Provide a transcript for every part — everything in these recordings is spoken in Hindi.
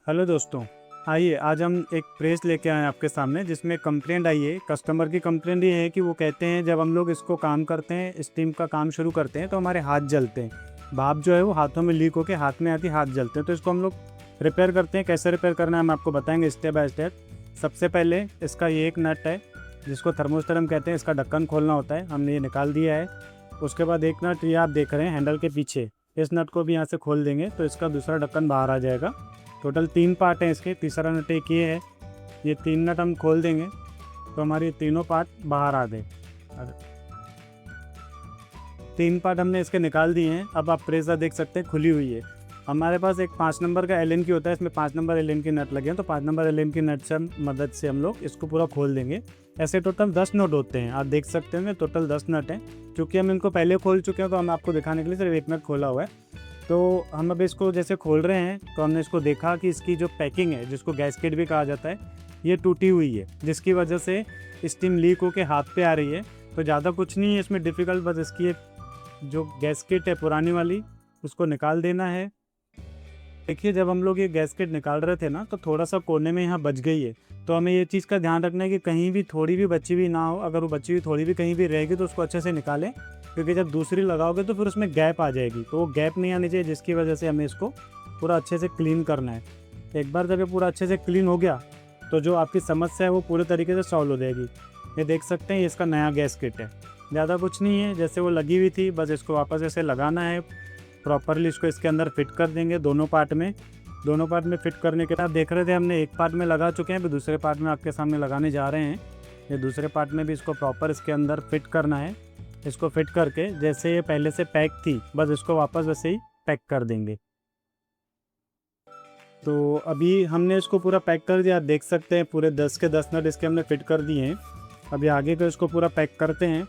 हेलो दोस्तों, आइए आज हम एक प्रेस लेके आए हैं आपके सामने जिसमें कंप्लेंट आई है। कस्टमर की कंप्लेंट ये है कि वो कहते हैं जब हम लोग इसको काम करते हैं, स्टीम का काम शुरू करते हैं तो हमारे हाथ जलते हैं। भाप जो है वो हाथों में लीक होकर हाथ में आती, हाथ जलते हैं। तो इसको हम लोग रिपेयर करते हैं। कैसे रिपेयर करना है हम आपको बताएंगे स्टेप बाय स्टेप। सबसे पहले इसका ये एक नट है जिसको थर्मोस्टर हम कहते हैं, इसका ढक्कन खोलना होता है, हमने ये निकाल दिया है। उसके बाद एक नट ये आप देख रहे हैं हैंडल के पीछे, इस नट को भी यहाँ से खोल देंगे तो इसका दूसरा ढक्कन बाहर आ जाएगा। टोटल 3 पार्ट हैं इसके, तीसरा नट एक ये है। ये 3 नट हम खोल देंगे तो हमारी तीनों पार्ट बाहर आ गए। 3 पार्ट हमने इसके निकाल दिए हैं। अब आप प्रेसा देख सकते हैं खुली हुई है। हमारे पास एक 5 नंबर का एलन की होता है, इसमें 5 नंबर एलन की नट लगे हैं, तो 5 नंबर एलन की नट से मदद से हम लोग इसको पूरा खोल देंगे। ऐसे टोटल 10 नट होते हैं, आप देख सकते हैं टोटल 10 नट हैं। क्योंकि हम इनको पहले खोल चुके हैं तो हम आपको दिखाने के लिए सिर्फ एक नट खोला हुआ है। तो हम अब इसको जैसे खोल रहे हैं तो हमने इसको देखा कि इसकी जो पैकिंग है, जिसको गैसकेट भी कहा जाता है, ये टूटी हुई है, जिसकी वजह से स्टीम लीक होकर हाथ पे आ रही है। तो ज़्यादा कुछ नहीं है इसमें डिफ़िकल्ट, बस इसकी जो गैसकेट है पुरानी वाली उसको निकाल देना है। देखिए जब हम लोग ये गैसकेट निकाल रहे थे ना तो थोड़ा सा कोने में यहाँ बच गई है, तो हमें ये चीज़ का ध्यान रखना है कि कहीं भी थोड़ी भी बची हुई ना हो। अगर वो बची हुई थोड़ी भी कहीं भी रहेगी तो उसको अच्छे से निकालें, क्योंकि जब दूसरी लगाओगे तो फिर उसमें गैप आ जाएगी, तो वो गैप नहीं आनी चाहिए, जिसकी वजह से हमें इसको पूरा अच्छे से क्लीन करना है। एक बार जब ये पूरा अच्छे से क्लीन हो गया तो जो आपकी समस्या है वो पूरे तरीके से सॉल्व हो जाएगी। ये देख सकते हैं ये इसका नया गैसकेट है, ज़्यादा कुछ नहीं है, जैसे वो लगी हुई थी बस इसको वापस ऐसे लगाना है प्रॉपरली। इसको इसके अंदर फिट कर देंगे दोनों पार्ट में फिट करने के बाद देख रहे थे हमने एक पार्ट में लगा चुके हैं, फिर दूसरे पार्ट में आपके सामने लगाने जा रहे हैं। ये दूसरे पार्ट में भी इसको प्रॉपर इसके अंदर फिट करना है। इसको फिट करके जैसे ये पहले से पैक थी बस इसको वापस वैसे ही पैक कर देंगे। तो अभी हमने इसको पूरा पैक कर दिया, आप देख सकते हैं पूरे 10 के 10 नट इसके हमने फिट कर दिए हैं। अभी आगे को इसको पूरा पैक करते हैं।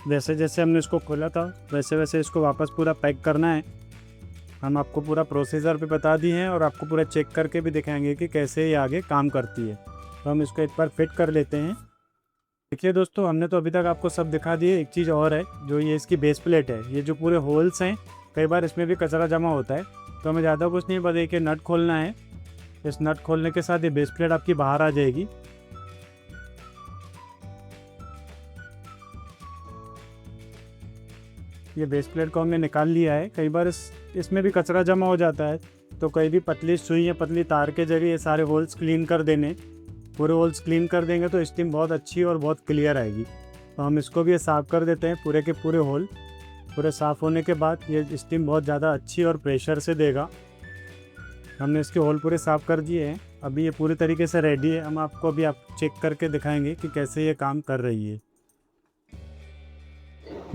जैसे जैसे हमने इसको खोला था वैसे वैसे इसको वापस पूरा पैक करना है। हम आपको पूरा प्रोसीजर पे बता दिए हैं और आपको पूरा चेक करके भी दिखाएंगे कि कैसे ये आगे काम करती है। तो हम इसको एक बार फिट कर लेते हैं। देखिए दोस्तों, हमने तो अभी तक आपको सब दिखा दिए। एक चीज़ और है, जो ये इसकी बेस प्लेट है, ये जो पूरे होल्स हैं कई बार इसमें भी कचरा जमा होता है, तो हमें ज़्यादा कुछ नहीं, बस एक नट खोलना है। इस नट खोलने के साथ ये बेस प्लेट आपकी बाहर आ जाएगी। ये बेस प्लेट को हमने निकाल लिया है। कई बार इसमें भी कचरा जमा हो जाता है, तो कई भी पतली सुई या पतली तार के जरिए ये सारे होल्स क्लीन कर देने। पूरे होल्स क्लीन कर देंगे तो स्टीम बहुत अच्छी और बहुत क्लियर आएगी। तो हम इसको भी साफ़ कर देते हैं, पूरे के पूरे होल पूरे साफ़ होने के बाद ये स्टीम बहुत ज़्यादा अच्छी और प्रेशर से देगा। हमने इसके होल पूरे साफ़ कर दिए हैं। अभी ये पूरी तरीके से रेडी है। हम आपको अभी चेक करके दिखाएंगे कि कैसे ये काम कर रही है।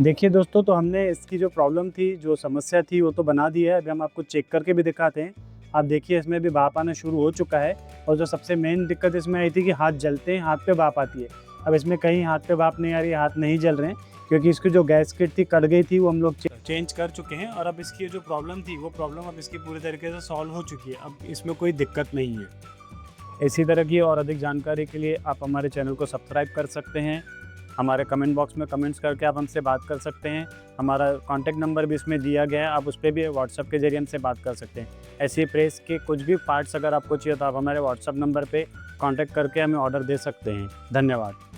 देखिए दोस्तों, तो हमने इसकी जो प्रॉब्लम थी, जो समस्या थी, वो तो बना दी है। अभी हम आपको चेक करके भी दिखाते हैं। आप देखिए इसमें भी भाप आना शुरू हो चुका है। और जो सबसे मेन दिक्कत इसमें आई थी कि हाथ जलते हैं, हाथ पे भाप आती है। अब इसमें कहीं हाथ पे भाप नहीं आ रही है, हाथ नहीं जल रहे हैं, क्योंकि इसकी जो गैसकेट थी कट गई थी, वो हम लोग चेंज कर चुके हैं। और अब इसकी जो प्रॉब्लम थी वो प्रॉब्लम अब इसकी पूरी तरीके से सॉल्व हो चुकी है। अब इसमें कोई दिक्कत नहीं है। इसी तरह की और अधिक जानकारी के लिए आप हमारे चैनल को सब्सक्राइब कर सकते हैं। हमारे कमेंट बॉक्स में कमेंट्स करके आप हमसे बात कर सकते हैं। हमारा कॉन्टैक्ट नंबर भी इसमें दिया गया है, आप उस पर भी व्हाट्सएप के जरिए हमसे बात कर सकते हैं। ऐसी प्रेस के कुछ भी पार्ट्स अगर आपको चाहिए तो आप हमारे व्हाट्सएप नंबर पे कांटेक्ट करके हमें ऑर्डर दे सकते हैं। धन्यवाद।